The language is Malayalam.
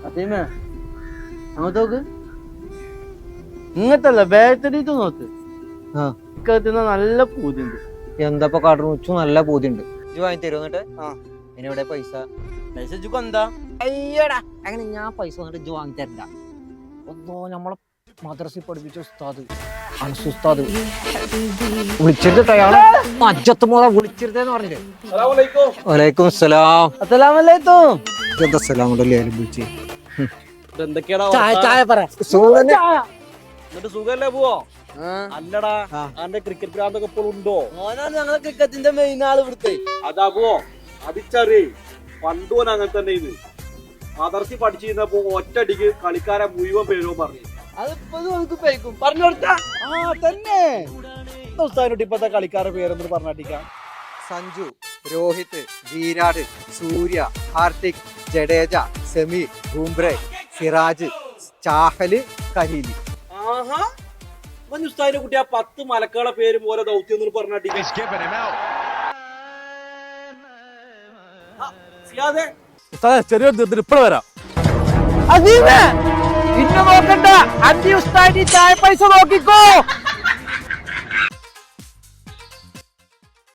അതേമേ അങ്ങോട്ട് നോക്ക്. ഇങ്ങനത്തല്ല ബാറ്ററിട്ട് നോക്ക്. ഇക്കത്തിന് നല്ല പൂതിണ്ട്. എന്താ കാട്ടു ഉച്ചു നല്ല പൂതിണ്ട്. ഇജ്ജ് വാങ്ങി തരുമോ എന്നിട്ട്? അതിനെവിടെ പൈസ? പൈസ ഇജ്ജ് എന്താ അയ്യടാ അങ്ങനെ ഞാൻ പൈസ വന്നിട്ട് ഇജ്ജ് വാങ്ങി തരണ്ട. ഒന്നോ നമ്മളെ മദ്രസയിൽ പഠിപ്പിച്ച ഉസ്താദ് ഉസ്താദ് വിളിച്ചിട്ട് അയാളെ മജ്ജത്ത് മോളെ വിളിച്ചിരുത്തേന്ന് പറഞ്ഞില്ലേ. വലൈക്കും അസ്സലാം. അസ്സലാമലൈക്കും. വിളിച്ച് ചായ പറ. സുഖല്ലേ പോവോ? അല്ലടാ അന്റെ ക്രിക്കറ്റ് ഭ്രാന്തൊക്കെ ഇപ്പോൾ ഉണ്ടോ? ഓനാണ് ഞങ്ങളെ ക്രിക്കറ്റിന്റെ മെയിൻ ആള് ഇവിടുത്തെ. അതാ പോവോ അതിച്ചറി പണ്ടോൻ അങ്ങനെ തന്നെ ഇത് മദർസി പഠിച്ചിരുന്നപ്പോ ഒറ്റടിക്ക് കളിക്കാരെ മുഴുവൻ പേരോ പറഞ്ഞു. അതിപ്പോ പറഞ്ഞു കൊടുത്താ തന്നെ ഉസ്താദിനോട് ഇപ്പത്തെ കളിക്കാരുടെ പേരൊന്നും പറഞ്ഞാട്ടിക്കാം. സഞ്ജു, രോഹിത്, വിരാട്, സൂര്യ, ഹാർദിക്, ജഡേജ, സെമി, ബൂംബ്രെ, സിറാജ്, ചാഹല്, കഹീലി. ആഹാ ഉസ്താദിനെ കുട്ടി ആ 10 മലക്കാളെ പേരും ഓരോ ദൗത്യം പറഞ്ഞാട്ടിക്കാം. ചെറിയൊരു ഇപ്പഴ വരാം. ഇന്നെ നോക്കണ്ട. അഞ്ച് ഉസ്താദി ചായ പൈസ നോക്കിക്കോ.